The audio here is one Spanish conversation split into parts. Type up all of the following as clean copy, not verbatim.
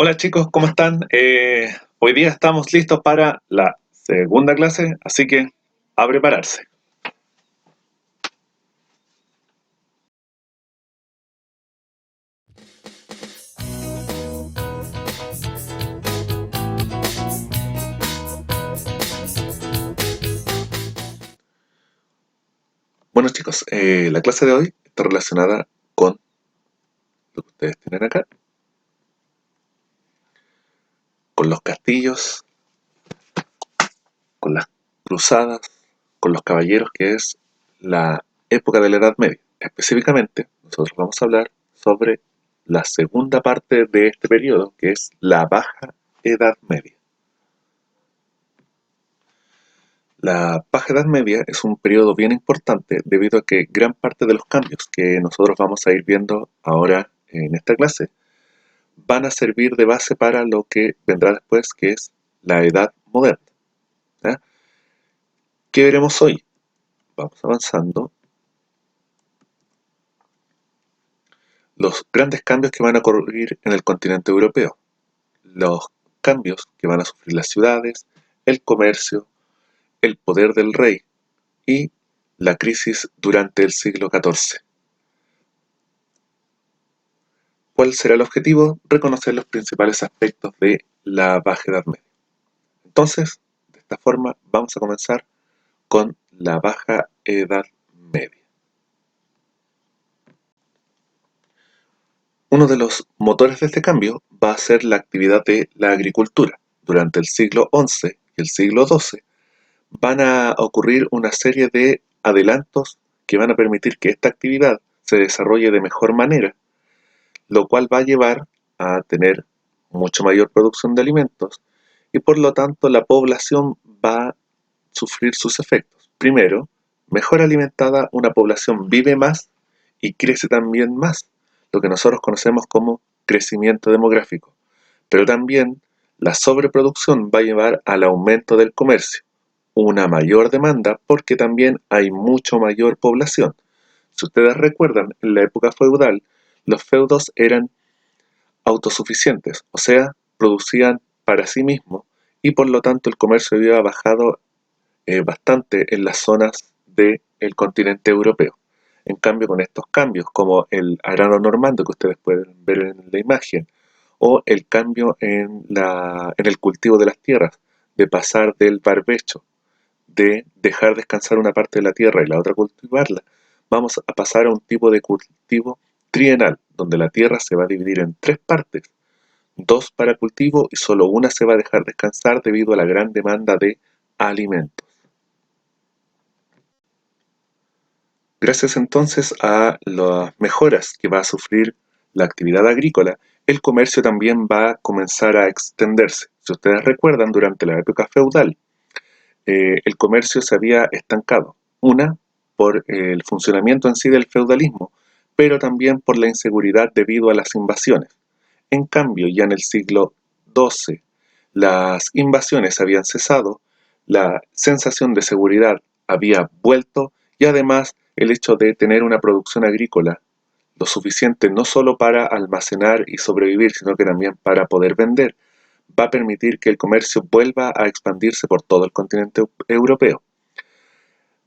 Hola chicos, ¿cómo están? Hoy día estamos listos para la segunda clase, así que a prepararse. Bueno chicos, la clase de hoy está relacionada con lo que ustedes tienen acá, con los castillos, con las cruzadas, con los caballeros, que es la época de la Edad Media. Específicamente, nosotros vamos a hablar sobre la segunda parte de este periodo, que es la Baja Edad Media. La Baja Edad Media es un periodo bien importante debido a que gran parte de los cambios que nosotros vamos a ir viendo ahora en esta clase van a servir de base para lo que vendrá después, que es la Edad Moderna. ¿Ya? ¿Qué veremos hoy? Vamos avanzando. Los grandes cambios que van a ocurrir en el continente europeo, los cambios que van a sufrir las ciudades, el comercio, el poder del rey y la crisis durante el siglo XIV. ¿Cuál será el objetivo? Reconocer los principales aspectos de la Baja Edad Media. Entonces, de esta forma, vamos a comenzar con la Baja Edad Media. Uno de los motores de este cambio va a ser la actividad de la agricultura. Durante el siglo XI y el siglo XII van a ocurrir una serie de adelantos que van a permitir que esta actividad se desarrolle de mejor manera, lo cual va a llevar a tener mucho mayor producción de alimentos y por lo tanto la población va a sufrir sus efectos. Primero, mejor alimentada, una población vive más y crece también más, lo que nosotros conocemos como crecimiento demográfico. Pero también la sobreproducción va a llevar al aumento del comercio, una mayor demanda porque también hay mucho mayor población. Si ustedes recuerdan, en la época feudal, los feudos eran autosuficientes, o sea, producían para sí mismos y por lo tanto el comercio había bajado bastante en las zonas del continente europeo. En cambio, con estos cambios, como el arado normando que ustedes pueden ver en la imagen, o el cambio en el cultivo de las tierras, de pasar del barbecho, de dejar descansar una parte de la tierra y la otra cultivarla, vamos a pasar a un tipo de cultivo trienal, donde la tierra se va a dividir en tres partes, dos para cultivo y solo una se va a dejar descansar debido a la gran demanda de alimentos. Gracias entonces a las mejoras que va a sufrir la actividad agrícola, el comercio también va a comenzar a extenderse. Si ustedes recuerdan, durante la época feudal, el comercio se había estancado. Una, por el funcionamiento en sí del feudalismo, pero también por la inseguridad debido a las invasiones. En cambio, ya en el siglo XII, las invasiones habían cesado, la sensación de seguridad había vuelto y además el hecho de tener una producción agrícola lo suficiente no solo para almacenar y sobrevivir, sino que también para poder vender, va a permitir que el comercio vuelva a expandirse por todo el continente europeo.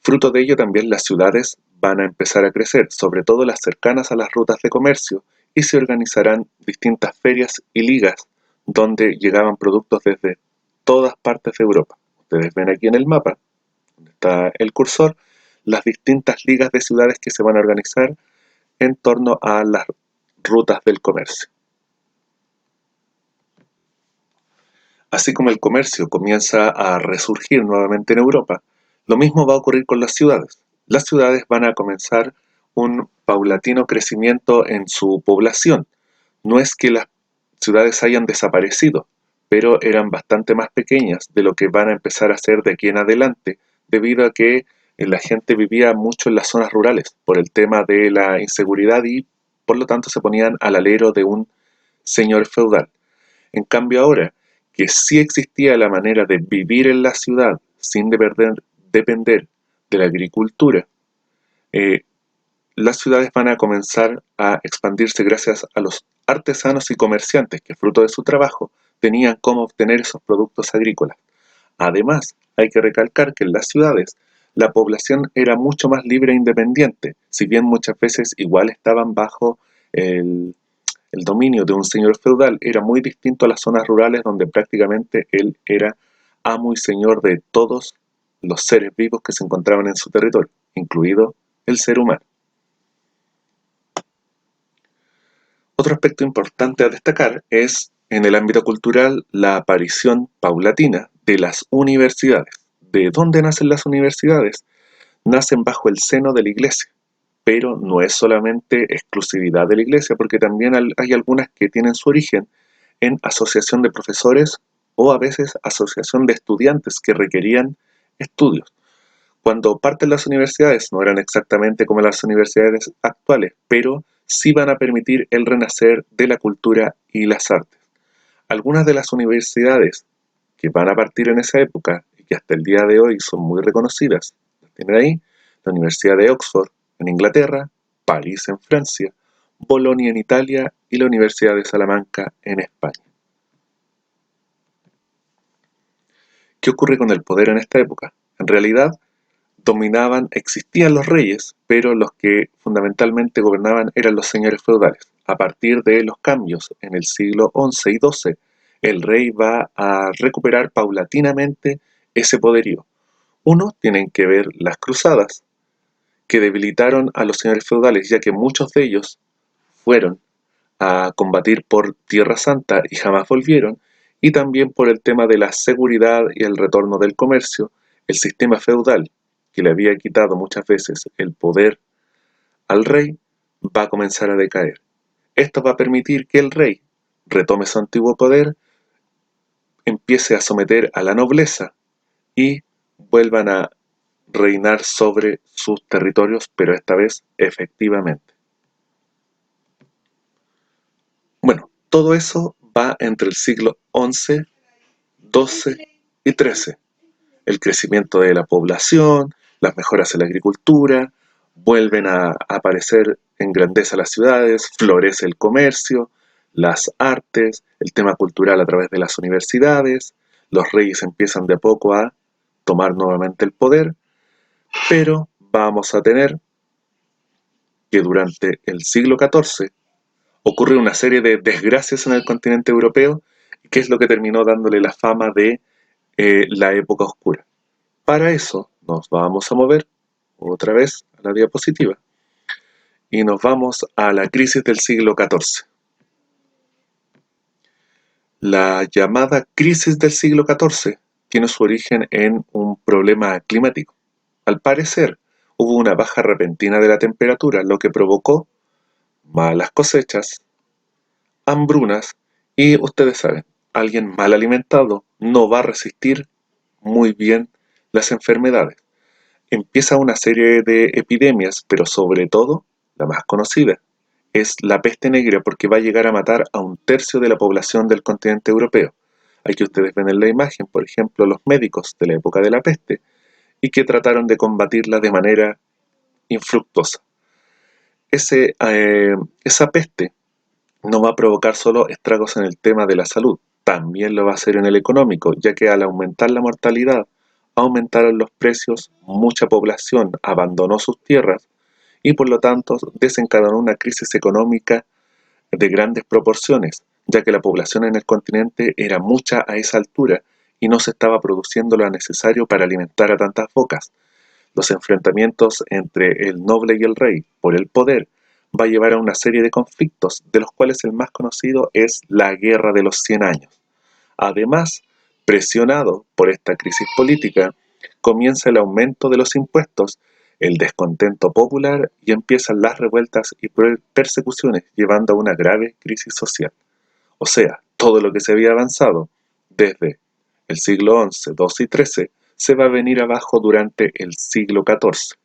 Fruto de ello también las ciudades van a empezar a crecer, sobre todo las cercanas a las rutas de comercio, y se organizarán distintas ferias y ligas donde llegaban productos desde todas partes de Europa. Ustedes ven aquí en el mapa, donde está el cursor, las distintas ligas de ciudades que se van a organizar en torno a las rutas del comercio. Así como el comercio comienza a resurgir nuevamente en Europa, lo mismo va a ocurrir con las ciudades. Las ciudades van a comenzar un paulatino crecimiento en su población. No es que las ciudades hayan desaparecido, pero eran bastante más pequeñas de lo que van a empezar a ser de aquí en adelante, debido a que la gente vivía mucho en las zonas rurales por el tema de la inseguridad y por lo tanto se ponían al alero de un señor feudal. En cambio ahora, que sí existía la manera de vivir en la ciudad sin depender de la agricultura, eh, las ciudades van a comenzar a expandirse gracias artesanos y comerciantes que, fruto de su trabajo, tenían cómo obtener esos productos agrícolas. Además, hay que recalcar que en las ciudades la población era mucho más libre e independiente, si bien muchas veces igual estaban bajo el, el dominio de un señor feudal. Era muy distinto a las zonas rurales donde prácticamente él era amo y señor de todos los seres vivos que se encontraban en su territorio, incluido el ser humano. Otro aspecto importante a destacar es, en el ámbito cultural, la aparición paulatina de las universidades. ¿De dónde nacen las universidades? Nacen bajo el seno de la Iglesia, pero no es solamente exclusividad de la Iglesia, porque también hay algunas que tienen su origen en asociación de profesores o a veces asociación de estudiantes que requerían estudios. Cuando parten las universidades no eran exactamente como las universidades actuales, pero sí van a permitir el renacer de la cultura y las artes. Algunas de las universidades que van a partir en esa época y que hasta el día de hoy son muy reconocidas, las tienen ahí: la Universidad de Oxford en Inglaterra, París en Francia, Bolonia en Italia y la Universidad de Salamanca en España. ¿Qué ocurre con el poder en esta época? En realidad, existían los reyes, pero los que fundamentalmente gobernaban eran los señores feudales. A partir de los cambios en el siglo XI y XII, el rey va a recuperar paulatinamente ese poderío. Uno, tienen que ver las cruzadas, que debilitaron a los señores feudales, ya que muchos de ellos fueron a combatir por Tierra Santa y jamás volvieron, y también por el tema de la seguridad y el retorno del comercio. El sistema feudal, que le había quitado muchas veces el poder al rey, va a comenzar a decaer. Esto va a permitir que el rey retome su antiguo poder, empiece a someter a la nobleza y vuelvan a reinar sobre sus territorios, pero esta vez efectivamente. Bueno, todo eso va entre el siglo XI, XII y XIII. El crecimiento de la población, las mejoras en la agricultura, vuelven a aparecer en grandeza las ciudades, florece el comercio, las artes, el tema cultural a través de las universidades, los reyes empiezan de a poco a tomar nuevamente el poder, pero vamos a tener que durante el siglo XIV ocurre una serie de desgracias en el continente europeo, que es lo que terminó dándole la fama de la época oscura. Para eso nos vamos a mover otra vez a la diapositiva y nos vamos a la crisis del siglo XIV. La llamada crisis del siglo XIV tiene su origen en un problema climático. Al parecer, hubo una baja repentina de la temperatura, lo que provocó malas cosechas, hambrunas y, ustedes saben, alguien mal alimentado no va a resistir muy bien las enfermedades. Empieza una serie de epidemias, pero sobre todo, la más conocida, es la peste negra, porque va a llegar a matar a un tercio de la población del continente europeo. Aquí ustedes ven en la imagen, por ejemplo, los médicos de la época de la peste, y que trataron de combatirla de manera infructuosa. Esa peste no va a provocar solo estragos en el tema de la salud, también lo va a hacer en el económico, ya que al aumentar la mortalidad, aumentaron los precios, mucha población abandonó sus tierras y por lo tanto desencadenó una crisis económica de grandes proporciones, ya que la población en el continente era mucha a esa altura y no se estaba produciendo lo necesario para alimentar a tantas bocas. Los enfrentamientos entre el noble y el rey por el poder va a llevar a una serie de conflictos, de los cuales el más conocido es la Guerra de los 100 años. Además, presionado por esta crisis política, comienza el aumento de los impuestos, el descontento popular y empiezan las revueltas y persecuciones, llevando a una grave crisis social. O sea, todo lo que se había avanzado desde el siglo XI, XII y XIII se va a venir abajo durante el siglo XIV.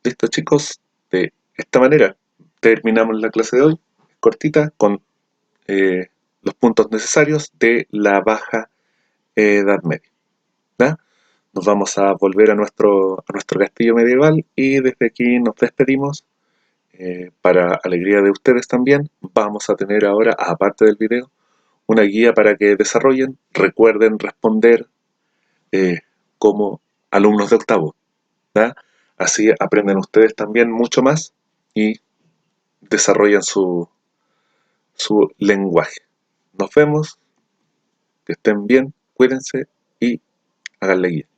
Listo, chicos, de esta manera terminamos la clase de hoy, cortita, con eh, los puntos necesarios de la Baja Edad Media, ¿ya? Nos vamos a volver a nuestro castillo medieval y desde aquí nos despedimos. Para alegría de ustedes también, vamos a tener ahora, aparte del video, una guía para que desarrollen, recuerden responder como alumnos de octavo, ¿ya? Así aprenden ustedes también mucho más y desarrollan su lenguaje. Nos vemos, que estén bien, cuídense y háganle guía.